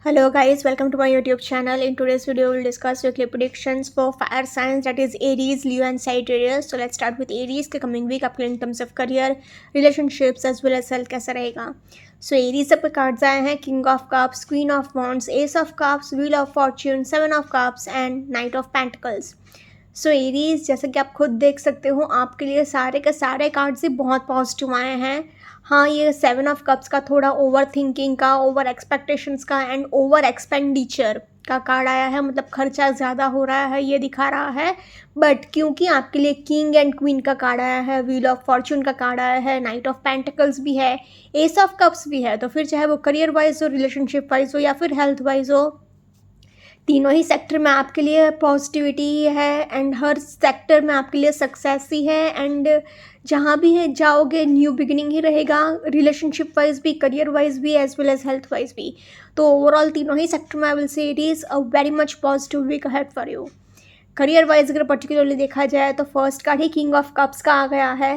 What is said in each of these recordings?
Hello guys, welcome to my YouTube channel. In today's video, we'll discuss weekly predictions for fire signs, that is Aries, Leo and Sagittarius. So let's start with Aries के coming week आपके in terms of career, relationships as well as health कैसा रहेगा. So Aries आपके cards आए हैं King of Cups, Queen of Wands, Ace of Cups, Wheel of Fortune, Seven of Cups and Knight of Pentacles. So Aries जैसे कि आप खुद देख सकते हो, आपके लिए सारे के सारे कार्ड्स ही बहुत पॉजिटिव आए हैं. हाँ, ये 7 ऑफ कप्स का थोड़ा ओवर थिंकिंग का, ओवर एक्सपेक्टेशंस का एंड ओवर एक्सपेंडिचर का कार्ड आया है, मतलब खर्चा ज़्यादा हो रहा है ये दिखा रहा है. बट क्योंकि आपके लिए किंग एंड क्वीन का कार्ड आया है, व्हील ऑफ फॉर्चून का कार्ड आया है, नाइट ऑफ पेंटिकल्स भी है, एस ऑफ कप्स भी है, तो फिर चाहे वो करियर वाइज हो, रिलेशनशिप वाइज हो या फिर हेल्थ वाइज हो, तीनों ही सेक्टर में आपके लिए पॉजिटिविटी है एंड हर सेक्टर में आपके लिए सक्सेस ही है. एंड जहाँ भी है जाओगे न्यू बिगिनिंग ही रहेगा, रिलेशनशिप वाइज भी, करियर वाइज भी, as well as health wise भी. तो ओवरऑल तीनों ही सेक्टर में I will say it is a very much positive week ahead for you. Career wise अगर पर्टिकुलरली देखा जाए तो फर्स्ट कार्ड ही किंग ऑफ कप्स का आ गया है.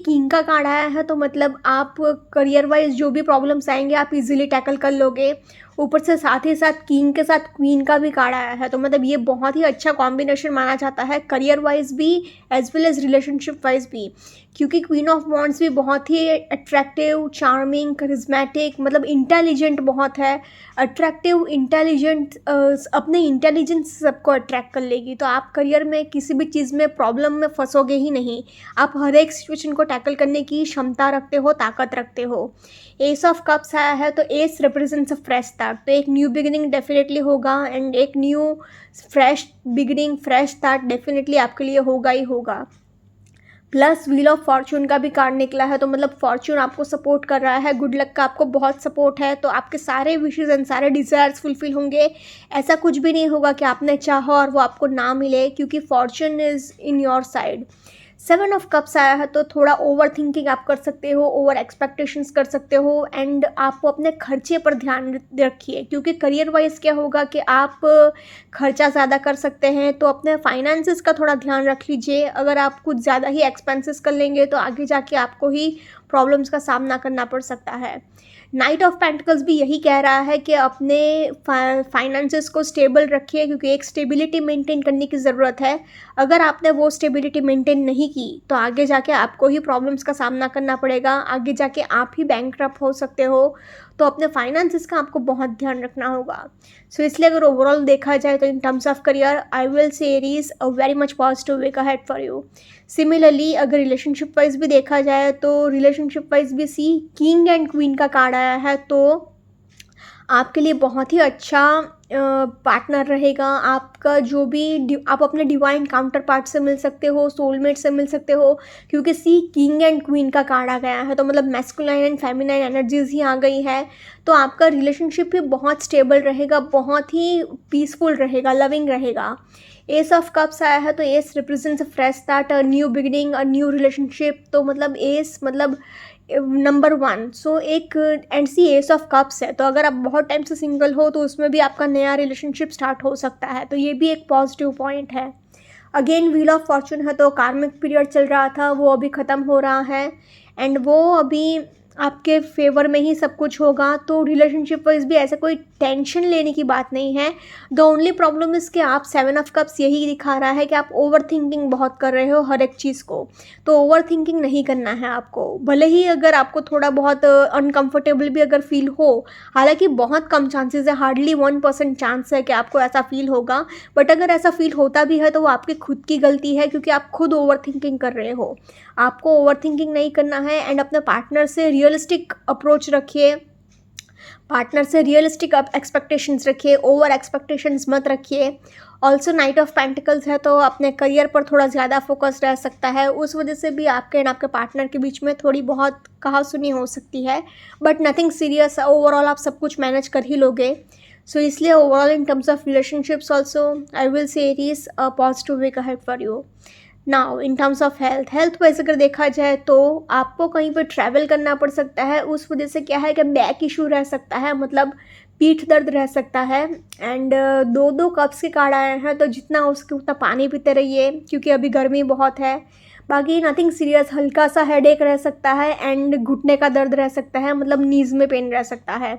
किंग का कार्ड आया है तो मतलब आप करियर वाइज जो भी प्रॉब्लम्स आएंगे आप इजीली टैकल कर लोगे. ऊपर से साथ ही साथ किंग के साथ क्वीन का भी कार्ड आया है, तो मतलब ये बहुत ही अच्छा कॉम्बिनेशन माना जाता है करियर वाइज भी as well as relationship wise भी, क्योंकि क्वीन ऑफ वॉन्ड्स भी बहुत ही अट्रैक्टिव, चार्मिंग, करिज्मेटिक, मतलब इंटेलिजेंट बहुत है, अट्रैक्टिव, इंटेलिजेंट, अपने इंटेलिजेंस सबको अट्रैक्ट कर लेगी. तो आप करियर में किसी भी चीज़ में प्रॉब्लम में फंसोगे ही नहीं, आप हर एक सिचुएशन को टैकल करने की क्षमता रखते हो, ताकत रखते हो. एस ऑफ कप्स आया है तो S represents a fresh start, तो एक न्यू बिगिनिंग डेफिनेटली होगा एंड एक new fresh beginning, fresh start definitely आपके लिए होगा ही होगा. प्लस व्हील ऑफ फॉर्चून का भी कार्ड निकला है, तो मतलब फॉर्चून आपको सपोर्ट कर रहा है, गुड लक का आपको बहुत सपोर्ट है, तो आपके सारे विशेज़ एंड सारे डिज़ायर्स फुलफिल होंगे. ऐसा कुछ भी नहीं होगा कि आपने चाहा और वो आपको ना मिले, क्योंकि Fortune is in your side. 7 of cups आया है तो थोड़ा ओवर थिंकिंग आप कर सकते हो, ओवर एक्सपेक्टेशंस कर सकते हो एंड आपको अपने खर्चे पर ध्यान रखिए, क्योंकि करियर वाइज क्या होगा कि आप खर्चा ज़्यादा कर सकते हैं, तो अपने फाइनेंसेस का थोड़ा ध्यान रख लीजिए. अगर आप कुछ ज़्यादा ही एक्सपेंसेस कर लेंगे तो आगे जाके आपको ही प्रॉब्लम्स का सामना करना पड़ सकता है. नाइट ऑफ पेंटिकल्स भी यही कह रहा है कि अपने फाइनेंसेस को स्टेबल रखिए, क्योंकि एक स्टेबिलिटी मेंटेन करने की ज़रूरत है. अगर आपने वो स्टेबिलिटी मेंटेन नहीं की तो आगे जाके आपको ही प्रॉब्लम्स का सामना करना पड़ेगा, आगे जाके आप ही बैंकरप्ट हो सकते हो. तो अपने फाइनेंसेस का आपको बहुत ध्यान रखना होगा. सो इसलिए अगर ओवरऑल देखा जाए तो in terms of career I will say Aries a very much positive week ahead for you. Similarly अगर रिलेशनशिप वाइज भी देखा जाए तो रिलेशनशिप वाइज भी किंग एंड क्वीन का कार्ड आया है, तो आपके लिए बहुत ही अच्छा पार्टनर रहेगा. आपका जो भी आप अपने डिवाइन काउंटर पार्ट से मिल सकते हो, सोलमेट से मिल सकते हो, क्योंकि किंग एंड क्वीन का कार्ड आ गया है, तो मतलब मैस्कुलाइन एंड फेमिनाइन एनर्जीज ही आ गई है. तो आपका रिलेशनशिप भी बहुत स्टेबल रहेगा, बहुत ही पीसफुल रहेगा, लविंग रहेगा. एस ऑफ कप्स आया है तो S represents a fresh start, a new beginning, a new relationship. तो मतलब एस मतलब नंबर 1. सो एक एंड एस ऑफ कप्स है, तो अगर आप बहुत टाइम से सिंगल हो तो उसमें भी आपका नया रिलेशनशिप स्टार्ट हो सकता है, तो ये भी एक पॉजिटिव पॉइंट है. अगेन व्हील ऑफ फॉर्चून है तो कार्मिक पीरियड चल रहा था वो अभी ख़त्म हो रहा है एंड वो अभी आपके फेवर में ही सब कुछ होगा. तो रिलेशनशिप वाइज भी ऐसा कोई टेंशन लेने की बात नहीं है. द ओनली प्रॉब्लम इज़ कि आप 7 ऑफ कप्स यही दिखा रहा है कि आप ओवर थिंकिंग बहुत कर रहे हो हर एक चीज़ को, तो ओवर थिंकिंग नहीं करना है आपको. भले ही अगर आपको थोड़ा बहुत अनकम्फर्टेबल भी अगर फील हो, हालांकि बहुत कम चांसेस है, हार्डली 1% चांस है कि आपको ऐसा फील होगा, बट अगर ऐसा फील होता भी है तो वो आपकी खुद की गलती है, क्योंकि आप खुद ओवर थिंकिंग कर रहे हो. आपको ओवर थिंकिंग नहीं करना है एंड अपने पार्टनर से रियलिस्टिक अप्रोच रखिए, पार्टनर से रियलिस्टिक एक्सपेक्टेशंस रखिए, ओवर एक्सपेक्टेशंस मत रखिए. ऑल्सो नाइट ऑफ पेंटिकल्स है तो अपने करियर पर थोड़ा ज़्यादा फोकस रह सकता है, उस वजह से भी आपके एंड आपके पार्टनर के बीच में थोड़ी बहुत कहासुनी हो सकती है, बट नथिंग सीरियस. ओवरऑल आप सब कुछ मैनेज कर ही लोगे. सो इसलिए overall in terms of relationships also I will say it is a positive week ahead for you. Now in terms of health wise अगर देखा जाए तो आपको कहीं पर ट्रैवल करना पड़ सकता है, उस वजह से क्या है कि बैक इशू रह सकता है, मतलब पीठ दर्द रह सकता है. एंड 2 कप्स के कार्ड आए हैं, तो जितना हो सके उतना पानी पीते रहिए, क्योंकि अभी गर्मी बहुत है. बाकी नथिंग सीरियस, हल्का सा हेडेक रह सकता है एंड घुटने का दर्द रह सकता है, मतलब नीज़ में पेन रह सकता है.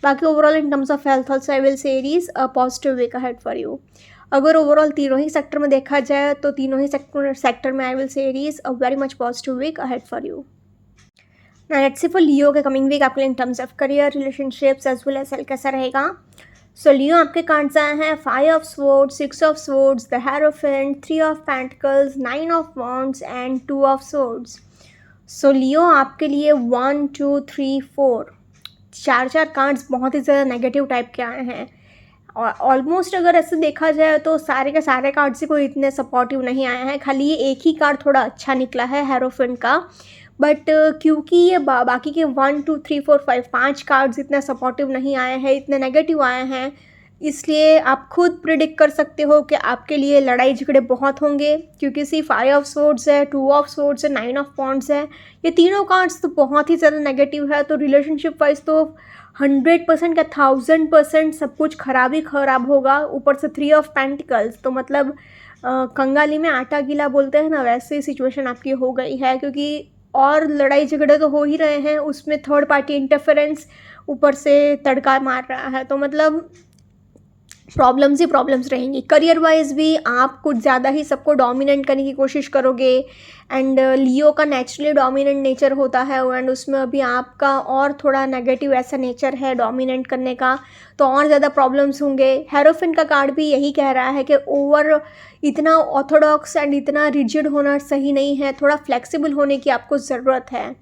बाकी overall in terms of health also I will say Aries a positive week ahead for you. अगर ओवरऑल तीनों ही सेक्टर में देखा जाए तो तीनों ही सेक्टर में I will say Aries a very much positive week ahead for you. Now let's see for Leo के कमिंग वीक आपके लिए in terms of career, relationships as well as health कैसा रहेगा। सो लियो आपके cards आए हैं 5 of swords, 6 of swords, the hierophant, 3 of pentacles, 9 of wands and 2 of swords. So Leo आपके लिए 1 2 3 4 चार कार्ड्स बहुत ही ज़्यादा नेगेटिव टाइप के आए हैं। और ऑलमोस्ट अगर ऐसे देखा जाए तो सारे के सारे कार्ड्स ही कोई इतने सपोर्टिव नहीं आए हैं, खाली ये एक ही कार्ड थोड़ा अच्छा निकला है हेरोफेंट का। बट क्योंकि ये बाकी के 1 2 3 4 5 5 कार्ड्स इतने सपोर्टिव नहीं आए हैं, इतने नेगेटिव आए हैं, इसलिए आप खुद प्रिडिक्ट कर सकते हो कि आपके लिए लड़ाई झगड़े बहुत होंगे। क्योंकि सिर्फ 5 ऑफ स्वॉर्ड्स है, 2 ऑफ स्वॉर्ड्स है, 9 ऑफ वॉन्ड्स है, ये तीनों कार्ड्स तो बहुत ही ज़्यादा नेगेटिव है। तो रिलेशनशिप वाइज तो 100% का 1000% सब कुछ खराब ही खराब होगा। ऊपर से 3 ऑफ पेंटिकल्स तो मतलब कंगाली में आटा गीला बोलते हैं ना, वैसे सिचुएशन आपकी हो गई है। क्योंकि और लड़ाई झगड़े तो हो ही रहे हैं, उसमें थर्ड पार्टी इंटरफेरेंस ऊपर से तड़का मार रहा है, तो मतलब प्रॉब्लम्स ही प्रॉब्लम्स रहेंगी। करियर वाइज भी आप कुछ ज़्यादा ही सबको डोमिनेट करने की कोशिश करोगे। एंड लियो का नेचुरली डोमिनेंट नेचर होता है एंड उसमें अभी आपका और थोड़ा नेगेटिव ऐसा नेचर है डोमिनेट करने का, तो और ज़्यादा प्रॉब्लम्स होंगे। हेरोफेंट का कार्ड भी यही कह रहा है कि ओवर इतना ऑर्थोडॉक्स एंड इतना रिजिड होना सही नहीं है, थोड़ा फ्लेक्सिबल होने की आपको ज़रूरत है।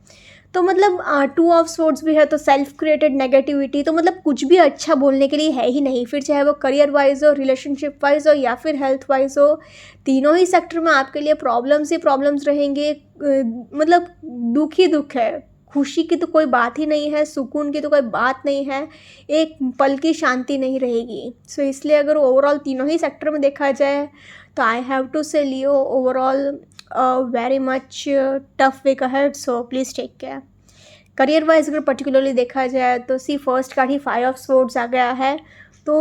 तो मतलब 2 ऑफ स्वॉर्ड्स भी है तो सेल्फ क्रिएटेड नेगेटिविटी, तो मतलब कुछ भी अच्छा बोलने के लिए है ही नहीं, फिर चाहे वो करियर वाइज हो, रिलेशनशिप वाइज हो या फिर हेल्थ वाइज हो, तीनों ही सेक्टर में आपके लिए प्रॉब्लम्स ही प्रॉब्लम्स रहेंगे। मतलब दुख ही दुख है, खुशी की तो कोई बात ही नहीं है, सुकून की तो कोई बात नहीं है, एक पल की शांति नहीं रहेगी। सो इसलिए अगर ओवरऑल तीनों ही सेक्टर में देखा जाए तो आई have to say Leo overall very much tough week ahead, so please take care. Career wise अगर पर्टिकुलरली देखा जाए तो सी फर्स्ट कार्ड ही 5 ऑफ स्वॉर्ड्स आ गया है। तो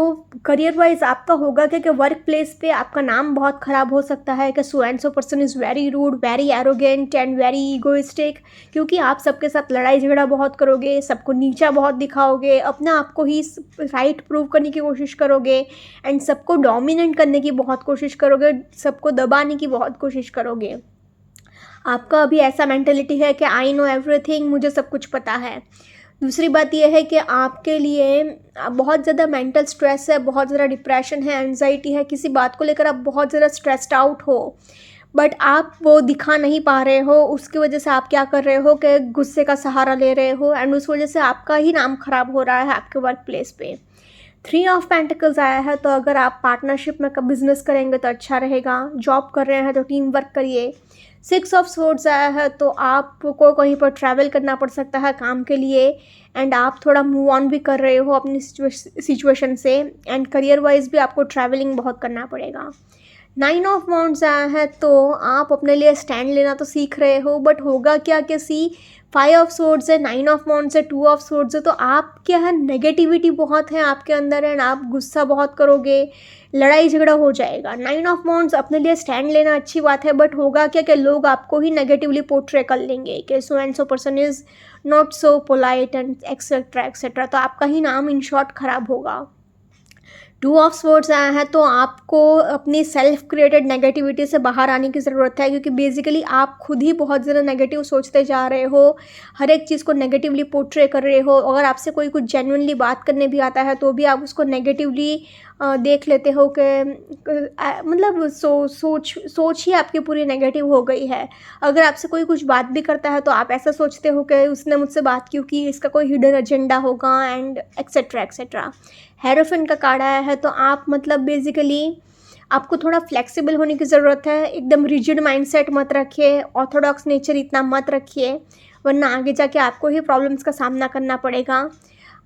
करियर वाइज आपका होगा कि वर्क प्लेस पे आपका नाम बहुत ख़राब हो सकता है कि so and so person is very rude, very arrogant and very egoistic. क्योंकि आप सबके साथ लड़ाई झगड़ा बहुत करोगे, सबको नीचा बहुत दिखाओगे, अपने आप को ही राइट प्रूव करने की कोशिश करोगे एंड सबको डोमिनेट करने की बहुत कोशिश करोगे, सबको दबाने की बहुत कोशिश करोगे। आपका अभी ऐसा मेंटेलिटी है कि आई नो एवरीथिंग, मुझे सब कुछ पता है। दूसरी बात यह है कि आपके लिए बहुत ज़्यादा मेंटल स्ट्रेस है, बहुत ज़्यादा डिप्रेशन है, एंजाइटी है, किसी बात को लेकर आप बहुत ज़्यादा स्ट्रेस्ड आउट हो, बट आप वो दिखा नहीं पा रहे हो। उसकी वजह से आप क्या कर रहे हो कि गुस्से का सहारा ले रहे हो एंड उस वजह से आपका ही नाम ख़राब हो रहा है आपके वर्क प्लेस पे। 3 ऑफ पेंटिकल्स आया है, तो अगर आप पार्टनरशिप में बिजनेस करेंगे तो अच्छा रहेगा, जॉब कर रहे हैं तो टीम वर्क करिए। 6 ऑफ स्वॉर्ड्स आया है, तो आपको कहीं पर ट्रैवल करना पड़ सकता है काम के लिए एंड आप थोड़ा मूव ऑन भी कर रहे हो अपनी सिचुएशन से एंड करियर वाइज भी आपको ट्रैवलिंग बहुत करना पड़ेगा। 9 ऑफ वॉन्ड्स आया है, तो आप अपने लिए स्टैंड लेना तो सीख रहे हो, बट होगा क्या कि 5 ऑफ स्वॉर्ड्स है, 9 ऑफ वॉन्ड्स है, 2 ऑफ स्वॉर्ड्स है, तो आप क्या है नेगेटिविटी बहुत है आपके अंदर एंड आप गुस्सा बहुत करोगे, लड़ाई झगड़ा हो जाएगा। 9 ऑफ वॉन्ड्स अपने लिए स्टैंड लेना अच्छी बात है, बट होगा क्या कि लोग आपको ही नेगेटिवली पोर्ट्रे कर लेंगे कि so and so person is not so polite and etcetera etcetera, तो आपका ही नाम इन शॉर्ट ख़राब होगा। 2 ऑफ स्वॉर्ड्स आया है, तो आपको अपनी सेल्फ क्रिएटेड नेगेटिविटी से बाहर आने की ज़रूरत है, क्योंकि बेसिकली आप खुद ही बहुत ज़्यादा नेगेटिव सोचते जा रहे हो, हर एक चीज़ को नेगेटिवली पोर्ट्रे कर रहे हो। अगर आपसे कोई कुछ जेन्युइनली बात करने भी आता है तो भी आप उसको नेगेटिवली देख लेते हो कि मतलब सोच ही आपकी पूरी नेगेटिव हो गई है। अगर आपसे कोई कुछ बात भी करता है तो आप ऐसा सोचते हो कि उसने मुझसे बात क्यों की, इसका कोई हिडन एजेंडा होगा एंड एक्सेट्रा एक्सेट्रा। हेरोफेंट का कार्ड आया है, तो आप मतलब बेसिकली आपको थोड़ा फ्लेक्सिबल होने की ज़रूरत है, एकदम रिजिड माइंडसेट मत रखिए, ऑर्थोडॉक्स नेचर इतना मत रखिए, वरना आगे जाके आपको ही प्रॉब्लम्स का सामना करना पड़ेगा।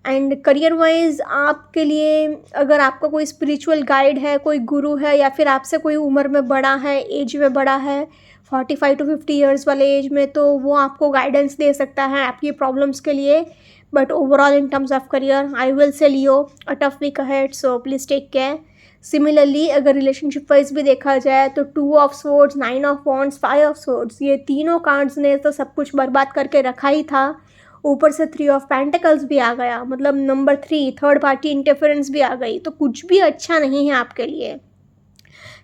एंड करियर वाइज आपके लिए अगर आपका कोई स्पिरिचुअल गाइड है, कोई गुरु है या फिर आपसे कोई उम्र में बड़ा है, एज में बड़ा है, 45 to 50 ईयर्स वाले एज में, तो वो आपको गाइडेंस दे सकता है आपकी प्रॉब्लम्स के लिए। But overall in terms of career I will say Leo a tough week ahead, so please take care. Similarly अगर रिलेशनशिप वाइज भी देखा जाए तो 2 of swords, 9 of wands, 5 of swords, ये तीनों कार्ड्स ने तो सब कुछ बर्बाद करके रखा ही था। ऊपर से 3 ऑफ पेंटिकल्स भी आ गया, मतलब नंबर 3 थर्ड पार्टी इंटरफेरेंस भी आ गई, तो कुछ भी अच्छा नहीं है आपके लिए।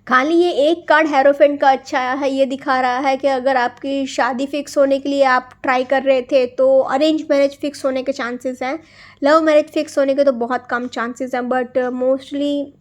खाली ये एक कार्ड हेरोफेंट का अच्छा है, ये दिखा रहा है कि अगर आपकी शादी फिक्स होने के लिए आप ट्राई कर रहे थे तो अरेंज मैरिज फिक्स होने के चांसेस हैं, लव मैरिज फिक्स होने के तो बहुत कम चांसेस हैं, बट मोस्टली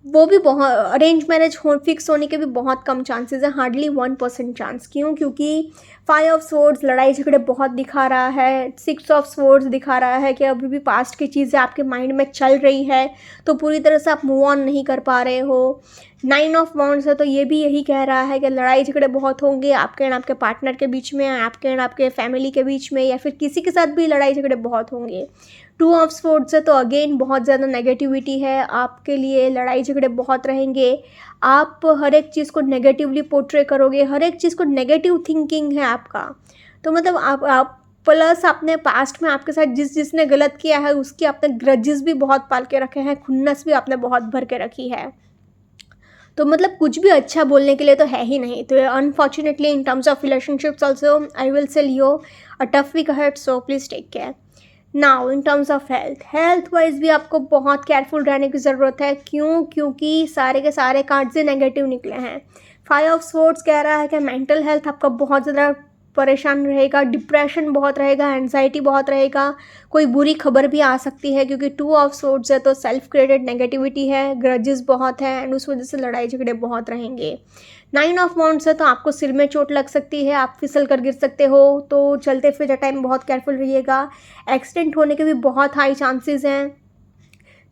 वो भी बहुत अरेंज मैरिज फिक्स होने के भी बहुत कम चांसेस हैं, हार्डली 1% चांस। क्यों? क्योंकि 5 ऑफ स्वॉर्ड्स लड़ाई झगड़े बहुत दिखा रहा है, 6 ऑफ स्वॉर्ड्स दिखा रहा है कि अभी भी पास्ट की चीज़ें आपके माइंड में चल रही है, तो पूरी तरह से आप मूव ऑन नहीं कर पा रहे हो। 9 ऑफ वांड्स है, तो ये भी यही कह रहा है कि लड़ाई झगड़े बहुत होंगे आपके एंड आपके पार्टनर के बीच में, आपके एंड आपके फैमिली के बीच में, या फिर किसी के साथ भी लड़ाई झगड़े बहुत होंगे। 2 ऑफ स्वॉर्ड्स है, तो अगेन बहुत ज़्यादा नेगेटिविटी है आपके लिए, लड़ाई झगड़े बहुत रहेंगे, आप हर एक चीज़ को नेगेटिवली पोर्ट्रे करोगे, हर एक चीज़ को नेगेटिव थिंकिंग है आपका। तो मतलब आप प्लस आपने पास्ट में आपके साथ जिसने गलत किया है उसकी आपने ग्रजेस भी बहुत पाल के रखे हैं, खुन्नस भी आपने बहुत भर के रखी है, तो मतलब कुछ भी अच्छा बोलने के लिए तो है ही नहीं। तो unfortunately in terms of relationships also I will say Leo a tough week ahead, so please take care. Now in terms of health wise भी आपको बहुत केयरफुल रहने की ज़रूरत है। क्यों? क्योंकि सारे के सारे कार्ड्स ही नेगेटिव निकले हैं। 5 ऑफ स्वॉर्ड्स कह रहा है कि मेंटल हेल्थ आपका बहुत ज़्यादा परेशान रहेगा, डिप्रेशन बहुत रहेगा, एंजाइटी बहुत रहेगा, कोई बुरी खबर भी आ सकती है, क्योंकि 2 ऑफ स्वॉर्ड्स है तो सेल्फ क्रिएटेड नेगेटिविटी है, ग्रजेस बहुत है एंड उस वजह से लड़ाई झगड़े बहुत रहेंगे। 9 ऑफ वांड्स है, तो आपको सिर में चोट लग सकती है, आप फिसल कर गिर सकते हो, तो चलते फिरते टाइम बहुत केयरफुल रहिएगा। एक्सीडेंट होने के भी बहुत हाई चांसेस हैं।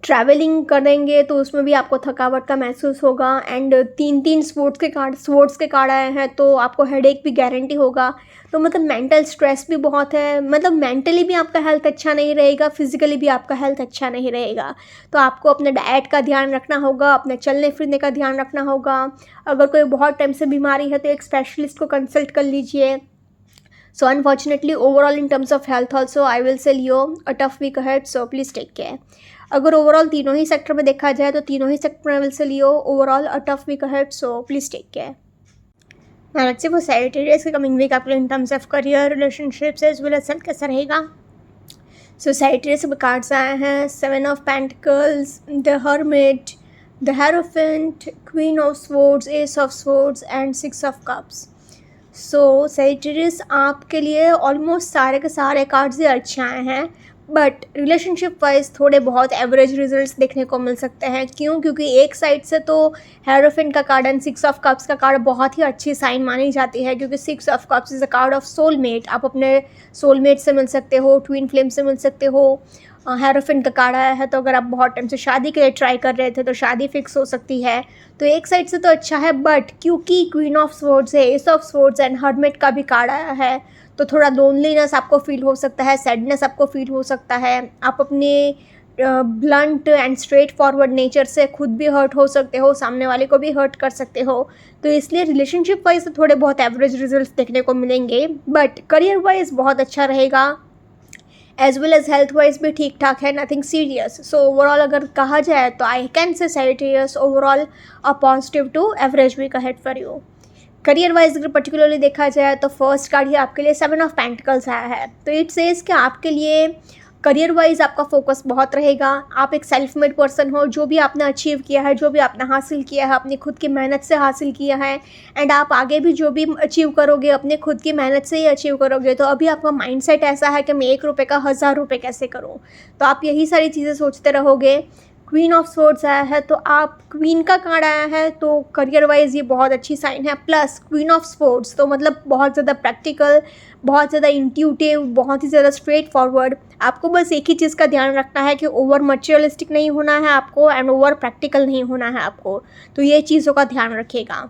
ट्रैवलिंग करेंगे तो उसमें भी आपको थकावट का महसूस होगा एंड 3 स्पोर्ट्स के कार्ड आए हैं, तो आपको हेडेक भी गारंटी होगा। तो मतलब मेंटल स्ट्रेस भी बहुत है, मतलब मेंटली भी आपका हेल्थ अच्छा नहीं रहेगा, फिजिकली भी आपका हेल्थ अच्छा नहीं रहेगा। तो आपको अपने डाइट का ध्यान रखना होगा, अपने चलने फिरने का ध्यान रखना होगा। अगर कोई बहुत टाइम से बीमारी है तो एक स्पेशलिस्ट को कंसल्ट कर लीजिए। So unfortunately overall in terms of health also I will say Leo a tough week ahead, so please take care. अगर ओवरऑल तीनों ही सेक्टर में देखा जाए तो तीनों ही सेक्टर में will say Leo overall a tough week ahead, so please take care. Now let's see for Sagittarius के कमिंग वीक आपके in terms of career, relationships as well as health कैसा रहेगा। सो सैजिटेरियस के cards आए हैं 7 of pentacles, the hermit, the hierophant, queen of swords, ace of swords and 6 of cups. So Sagittarius आपके लिए almost सारे के सारे कार्ड्स ही अच्छे आए हैं, बट रिलेशनशिप वाइज थोड़े बहुत एवरेज रिजल्ट्स देखने को मिल सकते हैं। क्यों? क्योंकि एक साइड से तो हेरोफेंट का कार्ड एंड 6 ऑफ कप्स का कार्ड बहुत ही अच्छी साइन मानी जाती है, क्योंकि 6 of cups is a card of soulmate, आप अपने सोलमेट से मिल सकते हो, ट्विन फ्लेम से मिल सकते हो। हेरोफेंट का कार्ड आया है, तो अगर आप बहुत टाइम से शादी के लिए ट्राई कर रहे थे तो शादी फिक्स हो सकती है, तो एक साइड से तो अच्छा है, बट क्योंकि क्वीन ऑफ स्वॉर्ड्स है, S of swords and hermit का भी कार्ड आया है, तो थोड़ा लोनलीनेस आपको फील हो सकता है, सैडनेस आपको फील हो सकता है, आप अपने blunt and straight forward nature से खुद भी हर्ट हो सकते हो, सामने वाले को भी हर्ट कर सकते हो। तो इसलिए रिलेशनशिप वाइज तो थोड़े बहुत एवरेज रिजल्ट्स देखने को मिलेंगे, बट करियर वाइज बहुत अच्छा रहेगा, as well as health wise भी ठीक ठाक है, नथिंग सीरियस। सो ओवरऑल अगर कहा जाए तो I can say Sagittarius overall a positive to average week ahead for you. Career wise अगर पर्टिकुलरली देखा जाए तो फर्स्ट कार्ड ही आपके लिए 7 ऑफ पेंटिकल्स आया है, तो इट सेज कि आपके लिए करियर वाइज आपका फोकस बहुत रहेगा। आप एक सेल्फ मेड पर्सन हो, जो भी आपने अचीव किया है, जो भी आपने हासिल किया है अपनी खुद की मेहनत से हासिल किया है, एंड आप आगे भी जो भी अचीव करोगे अपने खुद की मेहनत से ही अचीव करोगे। तो अभी आपका माइंडसेट ऐसा है कि मैं 1 रुपये का 1000 रुपये कैसे करूँ, तो आप यही सारी चीज़ें सोचते रहोगे। क्वीन ऑफ स्वॉर्ड्स आया है, तो आप क्वीन का कार्ड आया है, तो करियर वाइज ये बहुत अच्छी साइन है। प्लस क्वीन ऑफ स्वॉर्ड्स तो मतलब बहुत ज़्यादा प्रैक्टिकल, बहुत ज़्यादा इंट्यूटिव, बहुत ही ज़्यादा स्ट्रेट फॉरवर्ड। आपको बस एक ही चीज़ का ध्यान रखना है कि ओवर मटेरियलिस्टिक नहीं होना है आपको एंड ओवर प्रैक्टिकल नहीं होना है आपको, तो ये चीज़ों का ध्यान रखिएगा।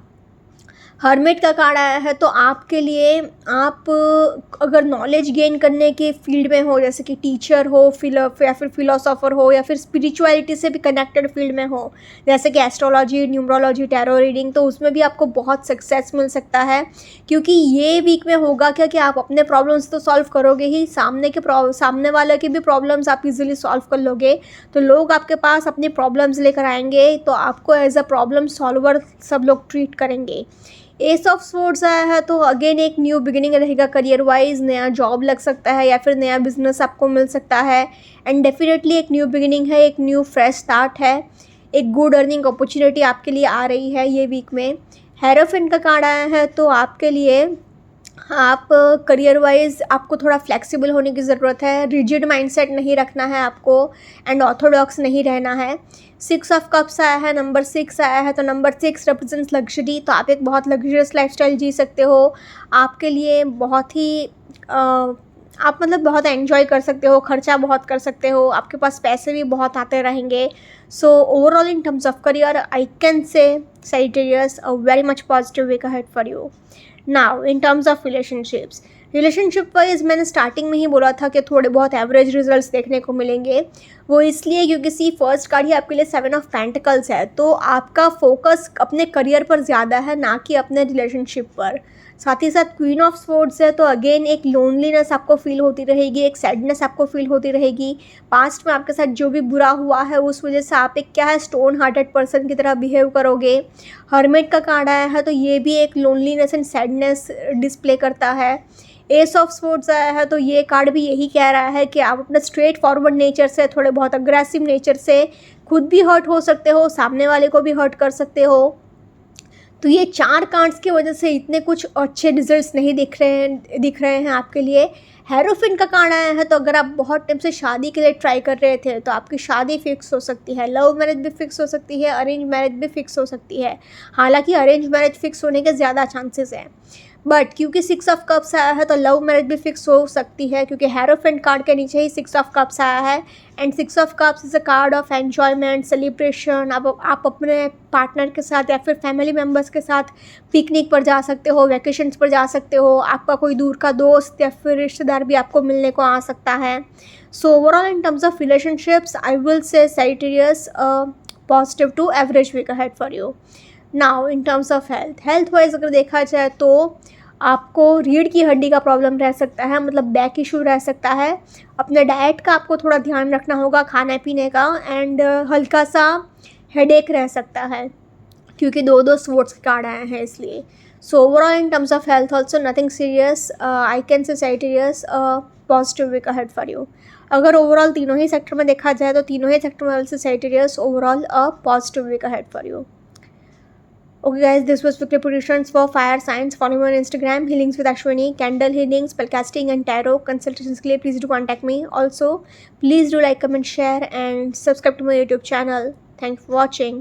हर्मिट का कार्ड आया है, तो आपके लिए आप अगर नॉलेज गेन करने के फील्ड में हो, जैसे कि टीचर हो, या फिर फिलोसोफर हो, या फिर स्पिरिचुअलिटी से भी कनेक्टेड फील्ड में हो, जैसे कि एस्ट्रोलॉजी, न्यूमरोलॉजी, टैरो रीडिंग, तो उसमें भी आपको बहुत सक्सेस मिल सकता है। क्योंकि ये वीक में होगा क्या कि आप अपने प्रॉब्लम्स तो सॉल्व करोगे ही, सामने वाले के भी प्रॉब्लम्स आप इजीली सॉल्व कर लोगे, तो लोग आपके पास अपनी प्रॉब्लम्स लेकर आएंगे, तो आपको एज अ प्रॉब्लम सॉल्वर सब लोग ट्रीट करेंगे। एस ऑफ स्वॉर्ड्स आया है तो अगेन एक न्यू बिगिनिंग रहेगा करियर वाइज, नया जॉब लग सकता है या फिर नया बिजनेस आपको मिल सकता है। एंड डेफिनेटली एक न्यू बिगिनिंग है, एक न्यू फ्रेश स्टार्ट है, एक गुड अर्निंग अपॉर्चुनिटी आपके लिए आ रही है ये वीक में। हेरोफिन का कार्ड आया है तो आपके लिए आप करियर वाइज आपको थोड़ा फ्लेक्सिबल होने की ज़रूरत है, रिजिड माइंडसेट नहीं रखना है आपको एंड ऑर्थोडॉक्स नहीं रहना है। 6 ऑफ कप्स आया है, नंबर 6 आया है तो नंबर 6 रिप्रेजेंट्स लग्जरी, तो आप एक बहुत लग्जरियस लाइफस्टाइल जी सकते हो। आपके लिए बहुत ही आप मतलब बहुत एंजॉय कर सकते हो, खर्चा बहुत कर सकते हो, आपके पास पैसे भी बहुत आते रहेंगे। सो overall in terms of career I can say Sagittarius a very much positive week ahead for you. Now in terms of relationship wise मैंने स्टार्टिंग में ही बोला था कि थोड़े बहुत एवरेज रिजल्ट्स देखने को मिलेंगे। वो इसलिए क्योंकि सी फर्स्ट कार्ड ही आपके लिए 7 ऑफ पेंटिकल्स है, तो आपका फोकस अपने करियर पर ज़्यादा है ना कि अपने रिलेशनशिप पर। साथ ही साथ क्वीन ऑफ स्वॉर्ड्स है तो अगेन एक लोनलीनेस आपको फील होती रहेगी, एक सैडनेस आपको फील होती रहेगी। पास्ट में आपके साथ जो भी बुरा हुआ है उस वजह से आप एक क्या है स्टोन हार्टेड पर्सन की तरह बिहेव करोगे। हर्मिट का कार्ड आया है तो ये भी एक लोनलीनेस एंड सैडनेस डिस्प्ले करता है। एस ऑफ स्वॉर्ड्स आया है तो ये कार्ड भी यही कह रहा है कि आप अपने स्ट्रेट फॉरवर्ड नेचर से, थोड़े बहुत अग्रेसिव नेचर से खुद भी हर्ट हो सकते हो, सामने वाले को भी हर्ट कर सकते हो। तो ये 4 कार्ड्स की वजह से इतने कुछ अच्छे रिजल्ट्स नहीं दिख रहे हैं आपके लिए। हेरोफिन का कार्ड आया है तो अगर आप बहुत टाइम से शादी के लिए ट्राई कर रहे थे तो आपकी शादी फिक्स हो सकती है, लव मैरिज भी फिक्स हो सकती है, अरेंज मैरिज भी फिक्स हो सकती है। हालांकि अरेंज मैरिज फिक्स होने के ज़्यादा चांसेस हैं, बट क्योंकि 6 ऑफ कप्स आया है तो लव मैरिज भी फिक्स हो सकती है, क्योंकि हेरोफेंट कार्ड के नीचे ही 6 ऑफ कप्स आया है। And 6 of cups is a card of enjoyment, celebration. आप अपने पार्टनर के साथ या फिर फैमिली मेम्बर्स के साथ पिकनिक पर जा सकते हो, वैकेशंस पर जा सकते हो। आपका कोई दूर का दोस्त या फिर रिश्तेदार भी आपको मिलने को आ सकता है। So overall in terms of relationships I will say Sagittarius positive to average week ahead for you. Now in terms of health wise अगर देखा जाए तो आपको रीढ़ की हड्डी का प्रॉब्लम रह सकता है, मतलब बैक इशू रह सकता है। अपने डाइट का आपको थोड़ा ध्यान रखना होगा, खाने पीने का। एंड हल्का सा हेडेक रह सकता है क्योंकि 2 स्वॉर्ड्स के कार्ड आए हैं इसलिए। So overall in terms of health also nothing serious, I can say Sagittarius positive week ahead for you. अगर ओवरऑल तीनों ही सेक्टर में देखा जाए तो तीनों ही सेक्टर में say Sagittarius overall positive week ahead for you. Okay guys, this was weekly predictions for fire signs. Follow me on Instagram, healings with Ashwini, candle healings, spellcasting and tarot consultations के लिए please do contact me. Also, please do like, comment, share and subscribe to my YouTube channel. Thanks for watching.